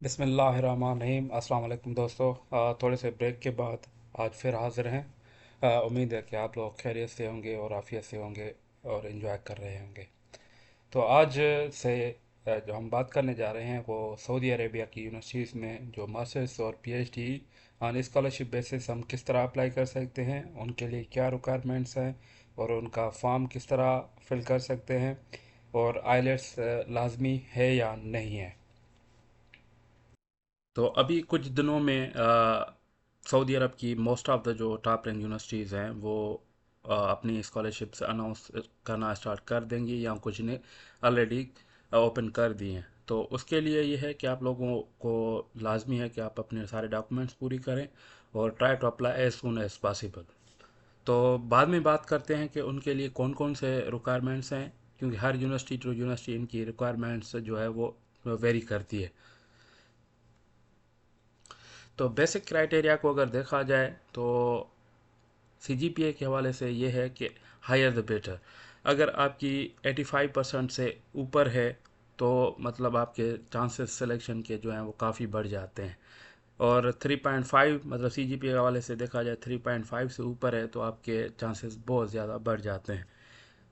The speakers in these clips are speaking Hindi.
बिस्मिल्लाहिर्रहमानिर्रहीम। अस्सलाम वालेकुम दोस्तों। थोड़े से ब्रेक के बाद आज फिर हाज़िर हैं। उम्मीद है कि आप लोग खैरियत से होंगे और आफियत से होंगे और इन्जॉय कर रहे होंगे। तो आज से जो हम बात करने जा रहे हैं वो सऊदी अरेबिया की यूनिवर्सिटीज़ में जो मास्टर्स और पीएचडी ऑन स्कॉलरशिप बेसिस हम किस तरह अप्लाई कर सकते हैं, उनके लिए क्या रिक्वायरमेंट्स हैं और उनका फॉर्म किस तरह फिल कर सकते हैं, और आइलेट्स लाजमी है या नहीं है। तो अभी कुछ दिनों में सऊदी अरब की मोस्ट ऑफ द जो टॉप रैंक यूनिवर्सिटीज़ हैं वो अपनी स्कॉलरशिप्स अनाउंस करना स्टार्ट कर देंगी या कुछ ने ऑलरेडी ओपन कर दी हैं। तो उसके लिए ये है कि आप लोगों को लाजमी है कि आप अपने सारे डॉक्यूमेंट्स पूरी करें और try to apply as soon as possible. तो बाद में बात करते हैं कि उनके लिए कौन कौन से रिक्वायरमेंट्स हैं, क्योंकि हर यूनिवर्सिटी टू यूनिवर्सिटी इनकी रिक्वायरमेंट्स जो है वो वेरी करती है। तो बेसिक क्राइटेरिया को अगर देखा जाए तो सीजीपीए के हवाले से ये है कि हायर द बेटर। अगर आपकी 85% से ऊपर है तो मतलब आपके चांसेस सिलेक्शन के जो हैं वो काफ़ी बढ़ जाते हैं। और 3.5 मतलब सीजीपीए के हवाले से देखा जाए 3.5 से ऊपर है तो आपके चांसेस बहुत ज़्यादा बढ़ जाते हैं।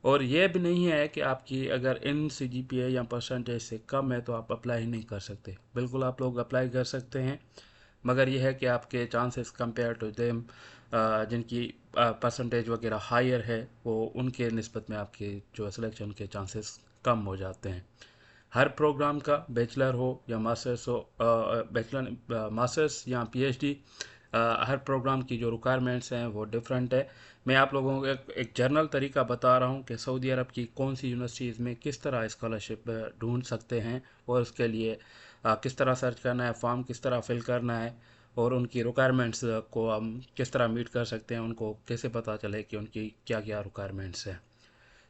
और ये भी नहीं है कि आपकी अगर इन सीजीपीए या परसेंटेज से कम है तो आप अप्लाई ही नहीं कर सकते। बिल्कुल आप लोग अप्लाई कर सकते हैं, मगर यह है कि आपके चांसेस कंपेयर टू देम जिनकी परसेंटेज वगैरह हायर है वो उनके निस्बत में आपके जो सिलेक्शन के चांसेस कम हो जाते हैं। हर प्रोग्राम का बैचलर हो या मास्टर्स हो, बैचलर मास्टर्स या पीएचडी, हर प्रोग्राम की जो रिक्वायरमेंट्स हैं वो डिफरेंट है। मैं आप लोगों को एक जर्नल तरीका बता रहा हूँ कि सऊदी अरब की कौन सी यूनिवर्सिटीज़ में किस तरह स्कॉलरशिप ढूंढ सकते हैं और उसके लिए किस तरह सर्च करना है, फॉर्म किस तरह फिल करना है और उनकी रिक्वायरमेंट्स को हम किस तरह मीट कर सकते हैं, उनको कैसे पता चले कि उनकी क्या क्या रिक्वायरमेंट्स हैं।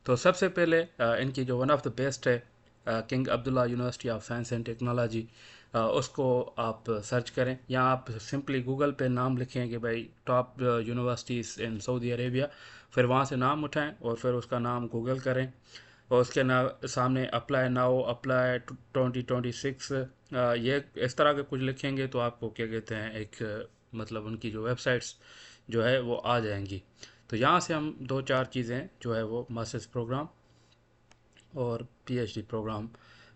तो सबसे पहले इनकी जो वन ऑफ द बेस्ट है king Abdullah University of Science and technology, उसको आप सर्च करें या आप सिंपली गूगल पे नाम लिखें कि भाई top universities in Saudi Arabia, फिर वहाँ से नाम उठाएं और फिर उसका नाम गूगल करें और उसके ना सामने अप्लाई नाउ, अप्लाई 2026, ये इस तरह के कुछ लिखेंगे तो आपको क्या कहते हैं एक मतलब उनकी जो वेबसाइट्स जो है वो आ जाएंगी। तो यहाँ से हम दो चार चीज़ें जो है वो मास्टर्स प्रोग्राम और पीएचडी प्रोग्राम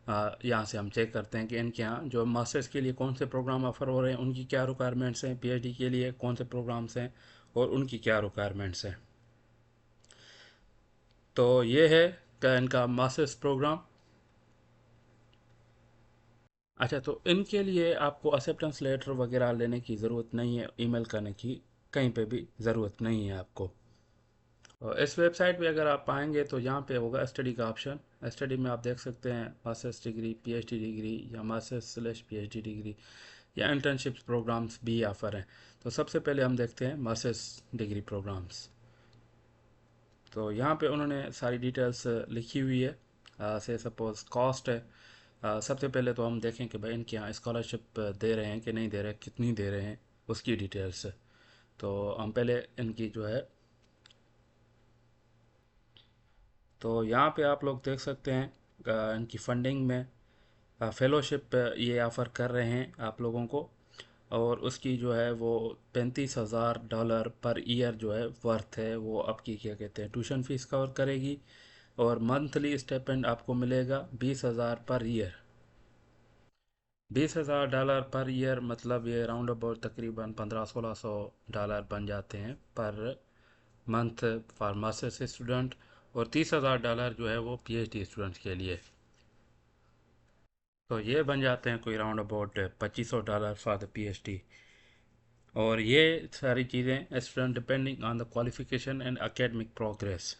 यहाँ से हम चेक करते हैं कि इनके यहाँ जो मास्टर्स के लिए कौन से प्रोग्राम ऑफ़र हो रहे हैं, उनकी क्या रिक्वायरमेंट्स हैं, पीएचडी के लिए कौन से प्रोग्राम्स हैं और उनकी क्या रिक्वायरमेंट्स हैं। तो ये है क्या इनका मास्टर्स प्रोग्राम। अच्छा, तो इनके लिए आपको एक्सेप्टेंस लेटर वगैरह लेने की ज़रूरत नहीं है, ईमेल करने की कहीं पे भी ज़रूरत नहीं है आपको। और इस वेबसाइट पे अगर आप आएंगे तो यहाँ पे होगा स्टडी का ऑप्शन। स्टडी में आप देख सकते हैं मास्टर्स डिग्री, पीएचडी डिग्री या मास्टर्स स्लैश पीएचडी डिग्री या इंटर्नशिप प्रोग्राम्स भी ऑफ़र हैं। तो सबसे पहले हम देखते हैं मास्टर्स डिग्री प्रोग्राम्स। तो यहाँ पे उन्होंने सारी डिटेल्स लिखी हुई है। से सपोज़ कॉस्ट है। सबसे पहले तो हम देखें कि भाई इनके यहाँ स्कॉलरशिप दे रहे हैं कि नहीं दे रहे, कितनी दे रहे हैं, उसकी डिटेल्स। तो हम पहले इनकी जो है, तो यहाँ पे आप लोग देख सकते हैं इनकी फंडिंग में फेलोशिप ये ऑफ़र कर रहे हैं आप लोगों को। और उसकी जो है वो $35,000 पर ईयर जो है वर्थ है, वो आपकी क्या कहते हैं ट्यूशन फीस कवर करेगी। और मंथली स्टेपेंड आपको मिलेगा 20,000 पर ईयर। $20,000 पर ईयर मतलब ये राउंड अबाउट तकरीबन 1500-1600 बन जाते हैं per month for masters student. और $30,000 जो है वो पीएचडी स्टूडेंट्स के लिए। तो ये बन जाते हैं कोई round about $2500 for the PhD. और ये सारी चीज़ें student depending on the qualification and academic progress.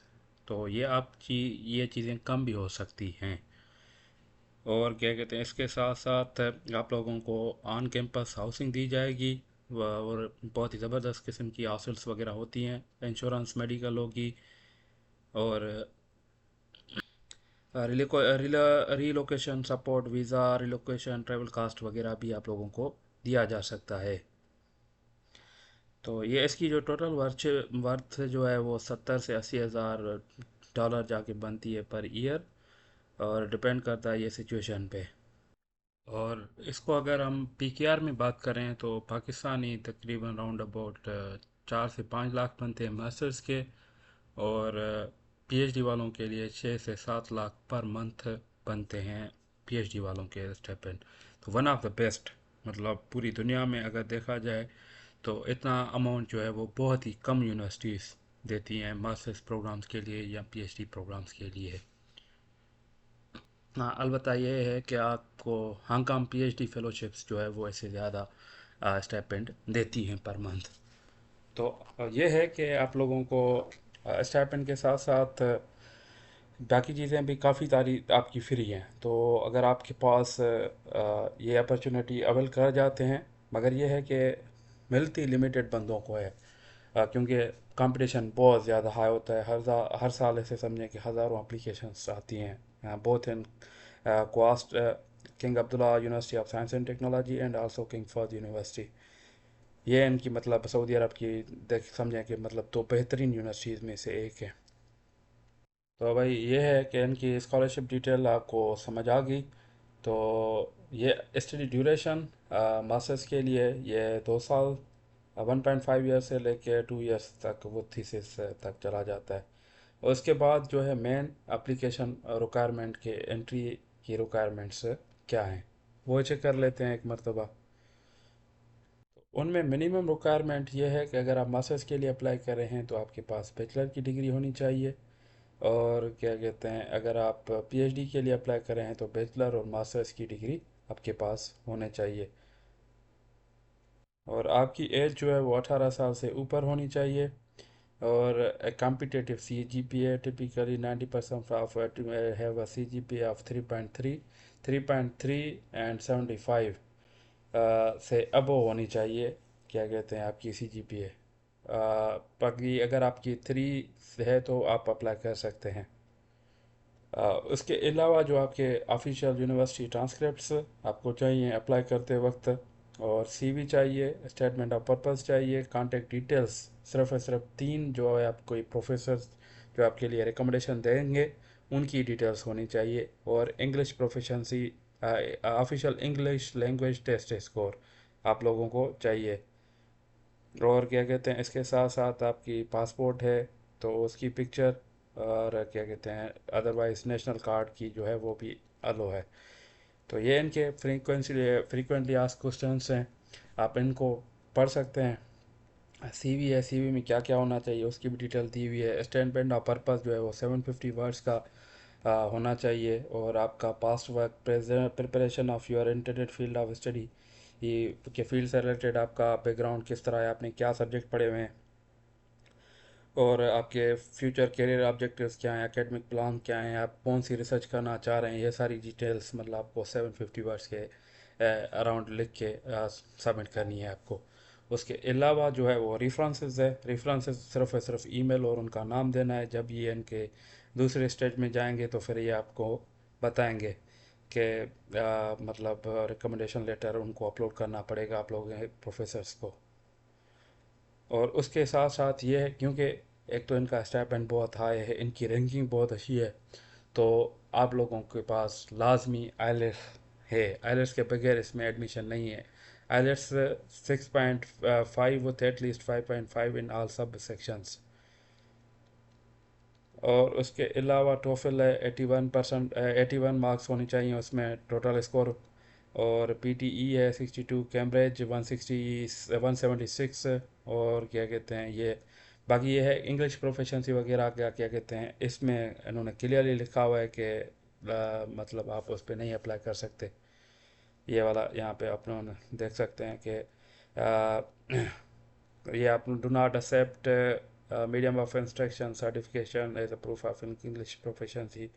तो ये ये चीज़ें कम भी हो सकती हैं। और क्या कहते हैं इसके साथ साथ आप लोगों को ऑन कैंपस हाउसिंग दी जाएगी। और बहुत ही ज़बरदस्त किस्म की हॉस्टल्स वगैरह होती हैं, इंश्योरेंस मेडिकल होगी। और relocation support, visa relocation, travel cost वगैरह भी आप लोगों को दिया जा सकता है। तो ये इसकी जो टोटल वर्थ जो है वो 70 से 80 हज़ार जाके बनती है पर ईयर। और डिपेंड करता है ये सिचुएशन पे। और इसको अगर हम पीकेआर में बात करें तो पाकिस्तानी तकरीबन राउंड अबाउट 4 से 5 लाख बनते हैं मास्टर्स के, और पीएचडी वालों के लिए 6 से 7 लाख पर मंथ बनते हैं पीएचडी वालों के स्टाइपेंड। तो वन ऑफ द बेस्ट, मतलब पूरी दुनिया में अगर देखा जाए तो इतना अमाउंट जो है वो बहुत ही कम यूनिवर्सिटीज़ देती हैं मास्टर्स प्रोग्राम्स के लिए या पीएचडी प्रोग्राम्स के लिए। हाँ, अलबत्ता ये है कि आपको हांगकांग पीएचडी फेलोशिप्स जो है वो ऐसे ज़्यादा स्टाइपेंड देती हैं पर मंथ। तो ये है कि आप लोगों को स्टाइपेंड के साथ साथ बाकी चीज़ें भी काफ़ी सारी आपकी फ्री हैं। तो अगर आपके पास ये अपॉर्चुनिटी अवेल कर जाते हैं, मगर ये है कि मिलती लिमिटेड बंदों को है, क्योंकि कंपटीशन बहुत ज़्यादा हाई होता है। हर साल ऐसे समझें कि हज़ारों एप्लीकेशंस आती हैं, both in KAUST King Abdullah University of Science and Technology and also King Fahd University. ये इनकी मतलब सऊदी अरब की देख समझें कि मतलब तो बेहतरीन यूनिवर्सिटीज़ में से एक है। तो भाई ये है कि इनकी स्कॉलरशिप डिटेल आपको समझ आ गई। तो ये स्टडी ड्यूरेशन मास्टर्स के लिए ये 2 साल 1.5 ईयर से लेके 2 ईयर्स तक वो थीसिस तक चला जाता है। और उसके बाद जो है मेन एप्लीकेशन रिक्वायरमेंट के एंट्री की रिक्वायरमेंट्स क्या हैं वो चेक कर लेते हैं एक मरतबा। उनमें मिनिमम रिक्वायरमेंट ये है कि अगर आप मास्टर्स के लिए अप्लाई कर रहे हैं तो आपके पास बैचलर की डिग्री होनी चाहिए। और क्या कहते हैं, अगर आप पीएचडी के लिए अप्लाई कर रहे हैं तो बैचलर और मास्टर्स की डिग्री आपके पास होने चाहिए। और आपकी एज जो है वो 18 साल से ऊपर होनी चाहिए। और competitive C G P A typically 90% of have a C G P A 3.3 and 75 से अबव होनी चाहिए। क्या कहते हैं आपकी सी जी पी ए। बाकी अगर आपकी 3 है तो आप अप्लाई कर सकते हैं। उसके अलावा जो आपके ऑफिशियल यूनिवर्सिटी ट्रांसक्रिप्ट्स आपको चाहिए अप्लाई करते वक्त, और सीवी चाहिए, स्टेटमेंट ऑफ पर्पस चाहिए, कांटेक्ट डिटेल्स सिर्फ और सिर्फ 3 जो है आपको प्रोफेसर जो आपके लिए रिकमेंडेशन देंगे उनकी डिटेल्स होनी चाहिए, और English proficiency official English language test score आप लोगों को चाहिए। और क्या कहते हैं, इसके साथ साथ आपकी पासपोर्ट है तो उसकी पिक्चर, और क्या कहते हैं अदरवाइज नेशनल कार्ड की जो है वो भी अलो है। तो ये इनके फ्रीक्वेंटली आस्क्ड क्वेश्चंस हैं, आप इनको पढ़ सकते हैं। सीवी है, सीवी में क्या क्या होना चाहिए उसकी भी डिटेल दी हुई है। स्टेटमेंट ऑफ पर्पस जो है वो 750 वर्ड्स का होना चाहिए। और आपका past work preparation of your internet field of study, ये के फील्ड से रिलेटेड आपका बैकग्राउंड किस तरह है, आपने क्या सब्जेक्ट पढ़े हुए हैं, और आपके फ्यूचर करियर ऑब्जेक्टिव्स क्या हैं, एकेडमिक प्लान क्या हैं, आप कौन सी रिसर्च करना चाह रहे हैं, ये सारी डिटेल्स मतलब आपको 750 वर्ड्स के अराउंड लिख के सबमिट करनी है आपको। उसके अलावा जो है वो रेफरेंसेस है, रेफरेंसेस सिर्फ और सिर्फ ईमेल और उनका नाम देना है। जब ये इनके दूसरे स्टेज में जाएंगे तो फिर ये आपको बताएंगे कि मतलब रिकमेंडेशन लेटर उनको अपलोड करना पड़ेगा आप लोगों के प्रोफेसर्स को। और उसके साथ साथ ये है क्योंकि एक तो इनका स्टाइपेंड बहुत हाई है, इनकी रैंकिंग बहुत अच्छी है, तो आप लोगों के पास लाजमी आइलेट्स है। आइलेट्स के बगैर इसमें एडमिशन नहीं है। IELTS 6.5 with at least 5.5 in all सब सेक्शंस। और उसके अलावा टोफिल है 81%, 81 मार्क्स होनी चाहिए उसमें टोटल स्कोर। और पीटीई है 62, कैम्ब्रिज 176। और क्या कहते हैं ये बाकी ये है इंग्लिश प्रोफिशिएंसी वगैरह क्या क्या कहते हैं, इसमें इन्होंने क्लियरली लिखा हुआ है कि मतलब आप उस पर नहीं अप्लाई कर सकते। ये वाला यहाँ पे अपने देख सकते हैं कि ये आप do not accept medium of instruction certification as a proof of English proficiency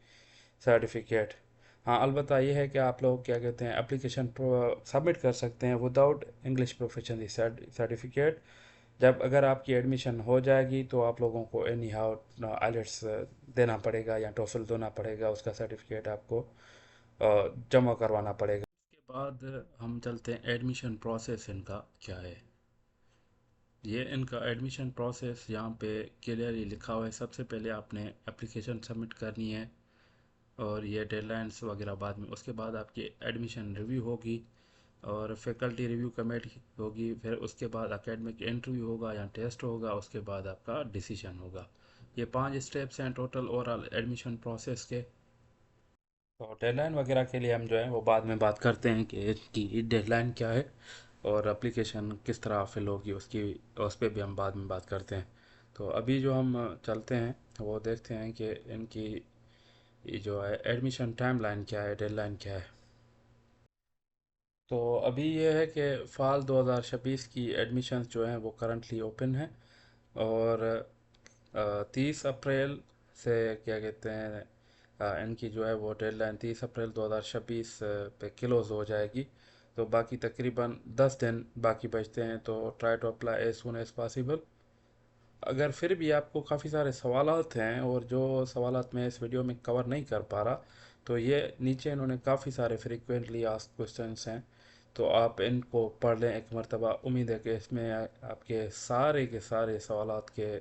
certificate. हाँ, अलबत्ता ये है कि आप लोग क्या कहते हैं एप्लीकेशन सबमिट कर सकते हैं विदाउट इंग्लिश प्रोफिशिएंसी सर्टिफिकेट। जब अगर आपकी एडमिशन हो जाएगी तो आप लोगों को एनी हाउ आइलेट्स देना पड़ेगा या टोफल देना पड़ेगा, उसका सर्टिफिकेट आपको जमा करवाना पड़ेगा। इसके बाद हम चलते हैं एडमिशन प्रोसेस इनका क्या है। ये इनका एडमिशन प्रोसेस यहाँ पे क्लियरली लिखा हुआ है। सबसे पहले आपने एप्लीकेशन सबमिट करनी है, और ये डेडलाइंस वगैरह बाद में। उसके बाद आपकी एडमिशन रिव्यू होगी, और फैकल्टी रिव्यू कमेटी होगी, फिर उसके बाद एकेडमिक इंटरव्यू होगा या टेस्ट होगा, उसके बाद आपका डिसीजन होगा। ये 5 स्टेप्स हैं टोटल ओवरऑल एडमिशन प्रोसेस के। तो डेडलाइन वगैरह के लिए हम जो है वो बाद में बात करते हैं कि इसकी डेडलाइन क्या है और एप्लीकेशन किस तरह फिल होगी उसकी, उस पर भी हम बाद में बात करते हैं। तो अभी जो हम चलते हैं वो देखते हैं कि इनकी ये जो है एडमिशन टाइमलाइन क्या है, डेडलाइन क्या है। तो अभी ये है कि फ़ाल 2026 की एडमिशन्स जो हैं वो करंटली ओपन हैं। और 30 अप्रैल से क्या कहते हैं इनकी जो है वो डेडलाइन 30 अप्रैल 2026 पे क्लोज़ हो जाएगी। तो बाकी तकरीबन 10 दिन बाकी बचते हैं, तो try to apply as soon as possible. अगर फिर भी आपको काफ़ी सारे सवालात हैं और जो सवालात मैं इस वीडियो में कवर नहीं कर पा रहा, तो ये नीचे इन्होंने काफ़ी सारे फ्रीक्वेंटली आस्क्ड क्वेश्चंस हैं, तो आप इनको पढ़ लें एक मरतबा। उम्मीद है कि इसमें आपके सारे के सारे सवालात के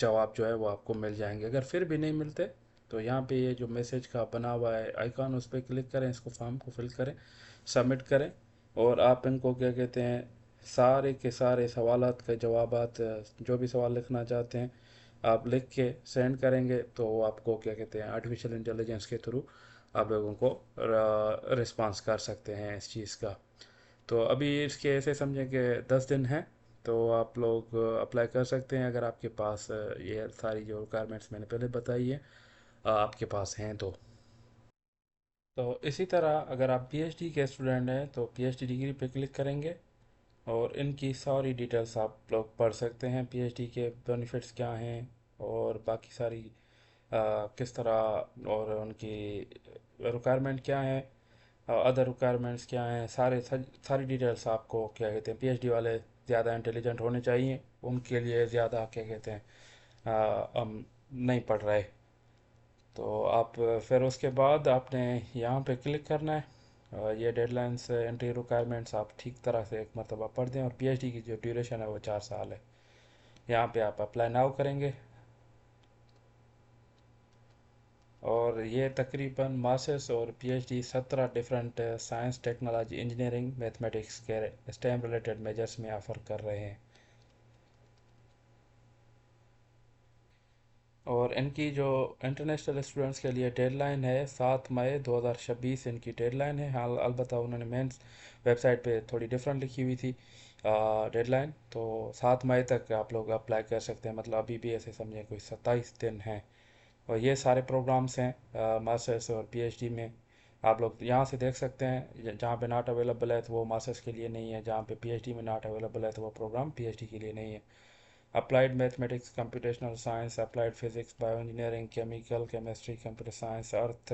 जवाब जो है वो आपको मिल जाएंगे। अगर फिर भी नहीं मिलते तो यहाँ पे ये जो मैसेज का बना हुआ है आइकॉन, उस पर क्लिक करें, इसको फॉर्म को फिल करें, सबमिट करें। और आप इनको क्या कहते हैं सारे के सारे सवालात के जवाबात, जो भी सवाल लिखना चाहते हैं आप लिख के सेंड करेंगे, तो वो आपको क्या कहते हैं आर्टिफिशियल इंटेलिजेंस के थ्रू आप लोगों को रिस्पांस कर सकते हैं इस चीज़ का। तो अभी इसके ऐसे समझें कि 10 दिन हैं, तो आप लोग अप्लाई कर सकते हैं अगर आपके पास ये सारी जो रिक्वायरमेंट्स मैंने पहले बताई है आपके पास हैं तो इसी तरह अगर आप पीएचडी के स्टूडेंट हैं तो पीएचडी डिग्री पे क्लिक करेंगे और इनकी सारी डिटेल्स आप लोग पढ़ सकते हैं, पीएचडी के बेनिफिट्स क्या हैं और बाकी सारी किस तरह और उनकी रिक्वायरमेंट क्या है, अदर रिक्वायरमेंट्स क्या हैं, सारी डिटेल्स आपको क्या कहते हैं पीएचडी वाले ज़्यादा इंटेलिजेंट होने चाहिए, उनके लिए ज़्यादा क्या कहते हैं हम नहीं पढ़ रहे। तो आप फिर उसके बाद आपने यहाँ पे क्लिक करना है। ये डेडलाइंस एंट्री रिक्वायरमेंट्स आप ठीक तरह से एक मरतबा पढ़ दें, और पीएचडी की जो ड्यूरेशन है वो 4 साल है। यहाँ पे आप अप्लाई नाउ करेंगे और ये तकरीबन मास्टर्स और PhD 17 different science technology engineering mathematics के स्टेम रिलेटेड मेजर्स में ऑफ़र कर रहे हैं। और इनकी जो इंटरनेशनल स्टूडेंट्स के लिए डेडलाइन है 7 मई 2026 इनकी डेडलाइन है। हाल अलबत्ता उन्होंने मेंस वेबसाइट पे थोड़ी डिफरेंट लिखी हुई थी डेडलाइन, तो 7 मई तक आप लोग अप्लाई कर सकते हैं, मतलब अभी भी ऐसे समझें कोई 27 दिन हैं। और ये सारे प्रोग्राम्स हैं मास्टर्स और पीएचडी में। आप लोग यहाँ से देख सकते हैं जहाँ पे नॉट अवेलेबल है तो वो मास्टर्स के लिए नहीं है, जहाँ पे पीएचडी में नॉट अवेलेबल है तो वो प्रोग्राम पीएचडी के लिए नहीं है। Applied mathematics, computational science, applied physics, bio engineering, chemical chemistry, computer science, earth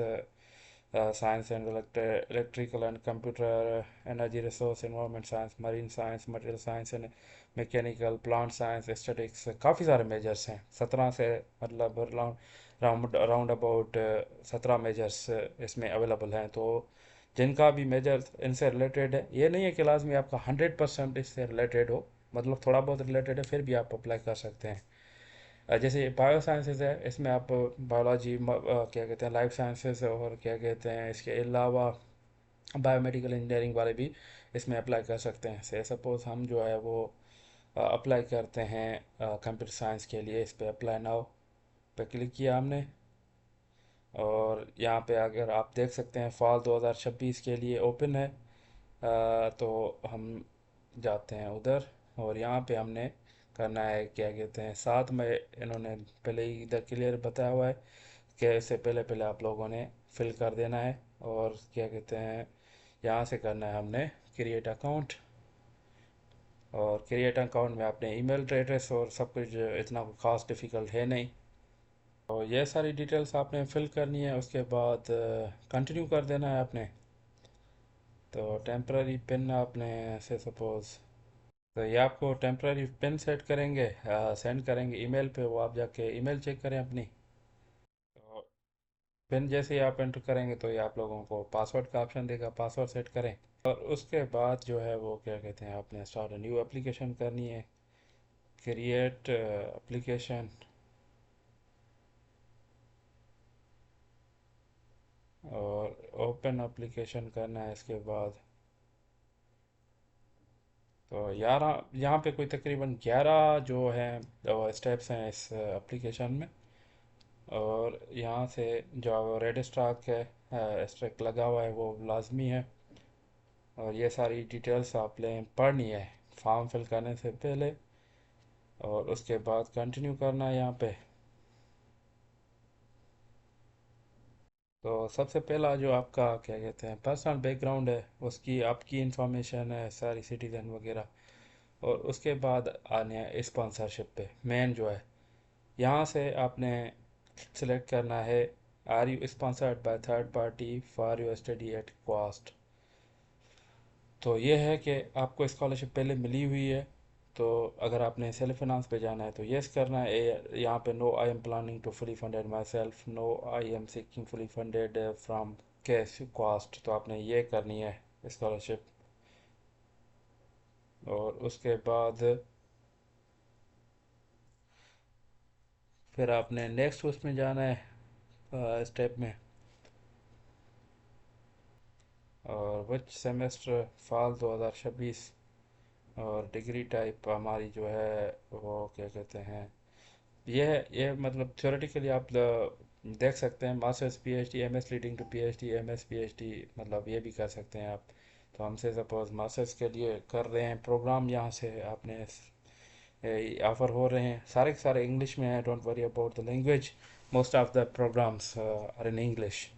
science and electrical and computer, energy resource, environment science, marine science, material science and mechanical, plant science, statics, काफ़ी सारे मेजर्स हैं 17 से, मतलब राउंड अबाउट 17 मेजर्स इसमें अवेलेबल हैं। तो जिनका भी मेजर इनसे रिलेटेड है, ये नहीं है कि लाजमी आपका 100% इससे रिलेटेड हो, मतलब थोड़ा बहुत रिलेटेड है फिर भी आप अप्लाई कर सकते हैं। जैसे बायो साइंसेज है, इसमें आप बायोलॉजी क्या कहते हैं लाइफ साइंसेज, और क्या कहते हैं इसके अलावा बायोमेडिकल इंजीनियरिंग वाले भी इसमें अप्लाई कर सकते हैं। से सपोज़ हम जो है वो अप्लाई करते हैं कंप्यूटर साइंस के लिए, इस पे अप्लाई नाउ पे क्लिक किया हमने। और यहाँ पे अगर आप देख सकते हैं फॉल 2026 के लिए ओपन है, तो हम जाते हैं उधर और यहाँ पे हमने करना है क्या कहते हैं 7 मई, इन्होंने पहले ही इधर क्लियर बताया हुआ है कि इससे पहले पहले आप लोगों ने फिल कर देना है। और क्या कहते हैं यहाँ से करना है हमने क्रिएट अकाउंट, और क्रिएट अकाउंट में अपने ईमेल एड्रेस और सब कुछ, इतना खास डिफ़िकल्ट है नहीं। तो ये सारी डिटेल्स आपने फिल करनी है, उसके बाद कंटिन्यू कर देना है आपने। तो टेम्प्ररी पिन आपने से सपोज़, तो ये आपको टेम्प्ररी पिन सेट करेंगे, सेंड करेंगे ईमेल पे, वो आप जाके ईमेल चेक करें अपनी। तो पिन जैसे ही आप एंटर करेंगे तो ये आप लोगों को पासवर्ड का ऑप्शन देगा, पासवर्ड सेट करें। और उसके बाद जो है वो क्या कहते हैं आपने स्टार्ट न्यू एप्लीकेशन करनी है, क्रिएट एप्लीकेशन, और ओपन एप्लीकेशन करना है इसके बाद। तो यार यहाँ पे कोई तकरीबन 11 जो हैं स्टेप्स हैं इस एप्लीकेशन में। और यहाँ से जो रेड स्टॉक है स्ट्रिक लगा हुआ है वो लाजमी है। और ये सारी डिटेल्स आपने पढ़नी है फॉर्म फिल करने से पहले। और उसके बाद कंटिन्यू करना है यहाँ पे। तो सबसे पहला जो आपका क्या कहते हैं पर्सनल बैकग्राउंड है, उसकी आपकी इंफॉर्मेशन है सारी सिटीज़न वगैरह। और उसके बाद आने हैं स्पॉन्सरशिप पे मेन जो है। यहाँ से आपने सेलेक्ट करना है are you sponsored by third party for your study at cost. तो ये है कि आपको स्कॉलरशिप पहले मिली हुई है। तो अगर आपने सेल्फ फाइनेंस पे जाना है तो यस करना है। यहाँ पे no I am planning to fully funded myself, no I am seeking fully funded from cash cost, तो आपने ये करनी है स्कॉलरशिप। और उसके बाद फिर आपने नेक्स्ट उसमें जाना है स्टेप में। और विच सेमेस्टर फॉल 2026। और डिग्री टाइप हमारी जो है वो क्या कहते हैं, ये मतलब थ्योरेटिकली आप देख सकते हैं masters PhD MS leading to PhD MS PhD, मतलब ये भी कर सकते हैं आप। तो हमसे सपोज मास्टर्स के लिए कर रहे हैं प्रोग्राम, यहाँ से आपने ऑफ़र हो रहे हैं सारे के सारे इंग्लिश में है। Don't worry about the language, most of the programs are in English.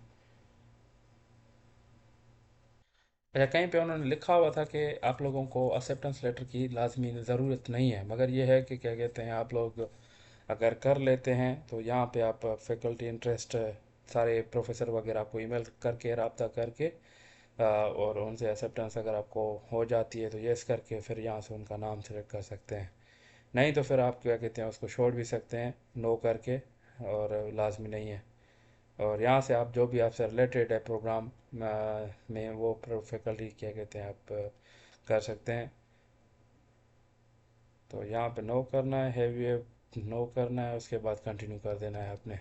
अच्छा, कहीं पे उन्होंने लिखा हुआ था कि आप लोगों को एक्सेप्टेंस लेटर की लाजमी ज़रूरत नहीं है, मगर ये है कि क्या कहते हैं आप लोग अगर कर लेते हैं तो यहाँ पे आप फैकल्टी इंटरेस्ट सारे प्रोफेसर वगैरह आपको ईमेल करके रब्ता करके और उनसे एक्सेप्टेंस अगर आपको हो जाती है तो यस करके फिर यहाँ से उनका नाम सेलेक्ट कर सकते हैं। नहीं तो फिर आप क्या कहते हैं उसको छोड़ भी सकते हैं नो करके, और लाजमी नहीं है। और यहाँ से आप जो भी आपसे रिलेटेड है प्रोग्राम में वो फैकल्टी क्या कहते हैं आप कर सकते हैं। तो यहाँ पे नो करना है, हैवी नो करना है, उसके बाद कंटिन्यू कर देना है आपने।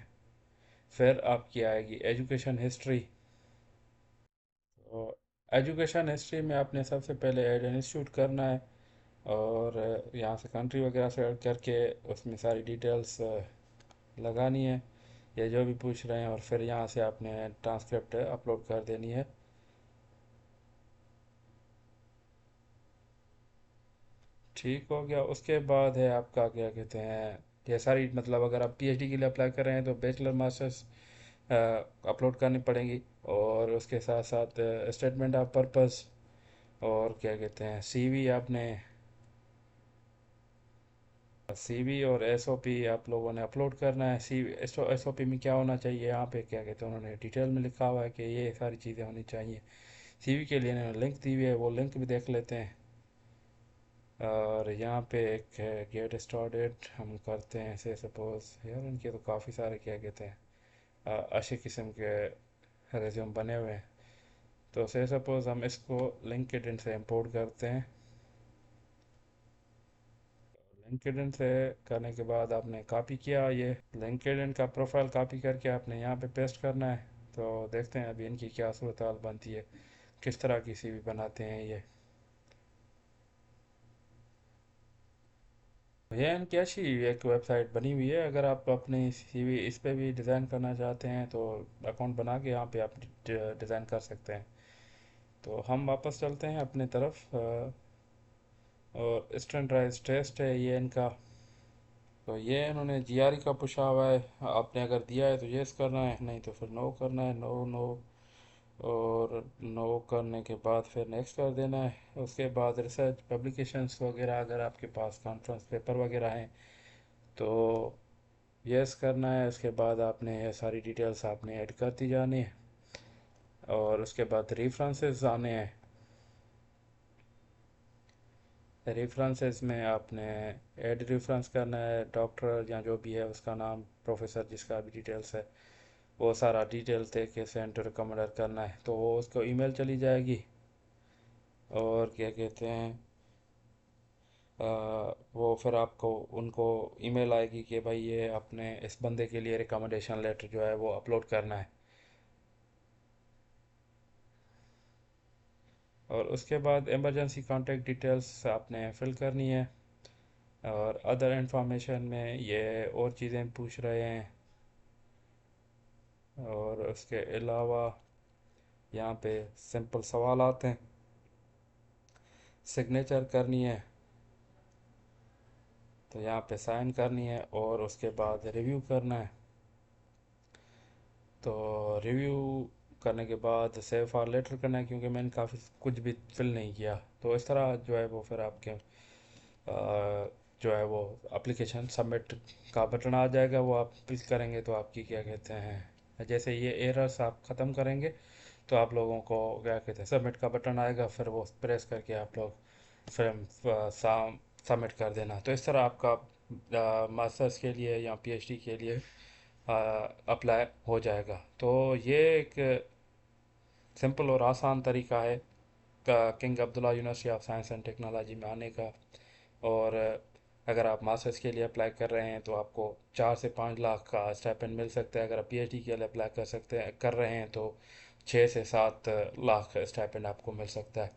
फिर आपकी आएगी एजुकेशन हिस्ट्री। तो एजुकेशन हिस्ट्री में आपने सबसे पहले एड इंस्टीट्यूट करना है। और यहाँ से कंट्री वगैरह सेलेक्ट करके उसमें सारी डिटेल्स लगानी है ये जो भी पूछ रहे हैं। और फिर यहाँ से आपने ट्रांसक्रिप्ट अपलोड कर देनी है। ठीक हो गया। उसके बाद है आपका क्या कहते हैं ये सारी मतलब अगर आप पीएचडी के लिए अप्लाई कर रहे हैं तो बैचलर मास्टर्स अपलोड करनी पड़ेंगी। और उसके साथ साथ स्टेटमेंट ऑफ पर्पस और क्या कहते हैं सीवी आपने सीवी और एसओपी आप लोगों ने अपलोड करना है। सी एसओपी में क्या होना चाहिए यहाँ पे क्या कहते हैं उन्होंने डिटेल में लिखा हुआ है कि ये सारी चीज़ें होनी चाहिए। सीवी के लिए इन्होंने लिंक दी हुई है, वो लिंक भी देख लेते हैं। और यहाँ पे एक है गेट स्टार्टेड हम करते हैं ऐसे सपोज यार इनके तो काफ़ी सारे क्या कहते हैं अच्छे किस्म के रेज्यूम बने हुए हैं। तो से सपोज हम इसको लिंक्डइन से इंपोर्ट करते हैं। लिंक्डइन से करने के बाद आपने कॉपी किया ये लिंक्डइन का प्रोफाइल कॉपी करके आपने यहाँ पे पेस्ट करना है। तो देखते हैं अभी इनकी क्या सूरत हाल बनती है, किस तरह की सीवी बनाते हैं ये। ये इनकी अच्छी एक वेबसाइट बनी हुई है, अगर आप अपनी सीवी इस पे भी डिज़ाइन करना चाहते हैं तो अकाउंट बना के यहाँ पे आप डिज़ाइन कर सकते हैं। तो हम वापस चलते हैं अपने तरफ और स्टैंडर्डाइज टेस्ट है ये इनका। तो ये इन्होंने जीआरई का पूछा हुआ है, आपने अगर दिया है तो यस करना है, नहीं तो फिर नो करना है। नो नो और नो करने के बाद फिर नेक्स्ट कर देना है। उसके बाद रिसर्च पब्लिकेशंस वगैरह अगर आपके पास कॉन्फ्रेंस पेपर वगैरह हैं तो यस करना है। उसके बाद आपने ये सारी डिटेल्स आपने ऐड करती जानी है। और उसके बाद रेफरेंसेस आने हैं। रेफरेंसेस में आपने ऐड रेफरेंस करना है, डॉक्टर या जो भी है उसका नाम, प्रोफेसर जिसका भी डिटेल्स है वो सारा डिटेल्स दे के सेंड रिकमेंडर करना है तो वो उसको ईमेल चली जाएगी। और क्या कहते हैं वो फिर आपको उनको ईमेल आएगी कि भाई ये अपने इस बंदे के लिए रिकमेंडेशन लेटर जो है वो अपलोड करना है। और उसके बाद इमरजेंसी कॉन्टैक्ट डिटेल्स आपने फिल करनी है। और अदर इंफॉर्मेशन में ये और चीज़ें पूछ रहे हैं। और उसके अलावा यहाँ पे सिंपल सवाल आते हैं, सिग्नेचर करनी है तो यहाँ पे साइन करनी है और उसके बाद रिव्यू करना है। तो रिव्यू करने के बाद सेव फॉर लेटर करना है, क्योंकि मैंने काफ़ी कुछ भी फिल नहीं किया। तो इस तरह जो है वो फिर आपके जो है वो एप्लीकेशन सबमिट का बटन आ जाएगा, वो आप क्लिक करेंगे तो आपकी क्या कहते हैं, जैसे ये एरर्स आप ख़त्म करेंगे तो आप लोगों को क्या कहते हैं सबमिट का बटन आएगा, फिर वो प्रेस करके आप लोग फिर सबमिट कर देना। तो इस तरह आपका मास्टर्स के लिए या पीएचडी के लिए अप्लाई हो जाएगा। तो ये एक सिंपल और आसान तरीका है king Abdullah University of Science and technology में आने का। और अगर आप मास्टर्स के लिए अप्लाई कर रहे हैं तो आपको 4 से 5 लाख का स्टाइपेंड मिल सकता है। अगर आप पीएचडी के लिए अप्लाई कर रहे हैं तो 6 से 7 लाख स्टाइपेंड आपको मिल सकता है।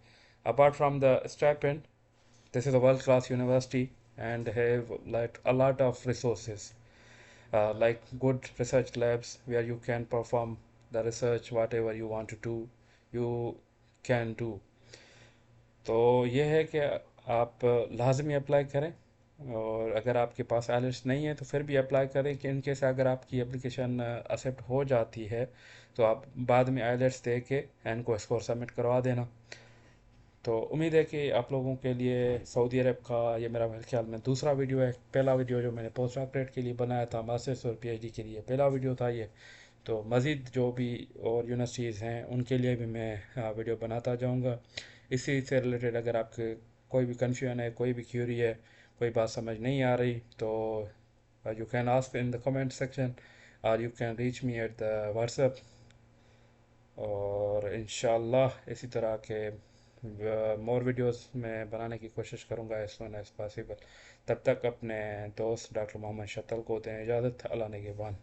Apart from the stipend, this is a world class university and have like a lot of resources, like good research labs where you can perform the research whatever you want to do, you can do। तो ये है कि आप लाजमी अप्लाई करें। और अगर आपके पास आइलेट्स नहीं है तो फिर भी अप्लाई करें, कि इनके से अगर आपकी एप्लीकेशन एक्सेप्ट हो जाती है तो आप बाद में आइलेट्स दे के एन को स्कोर सबमिट करवा देना। तो उम्मीद है कि आप लोगों के लिए सऊदी अरब का ये मेरा मेरे ख्याल में दूसरा वीडियो है। पहला वीडियो जो मैंने पोस्ट डॉक्टरेट के लिए बनाया था, मास्टर्स और पीएचडी के लिए पहला वीडियो था ये। तो मज़ीद जो भी और यूनिवर्सिटीज़ हैं उनके लिए भी मैं वीडियो बनाता जाऊंगा। इसी से रिलेटेड अगर आपके कोई भी कन्फ्यूजन है, कोई भी क्यूरी है, कोई बात समझ नहीं आ रही तो you can ask in the comment section और you can reach me at the WhatsApp. और इंशाल्लाह इसी तरह के मोर वीडियोस में बनाने की कोशिश करूँगा एज सून एज पॉसिबल। तब तक अपने दोस्त डॉक्टर मोहम्मद शतल को दें इजाज़त। अल्लाह निगहबान।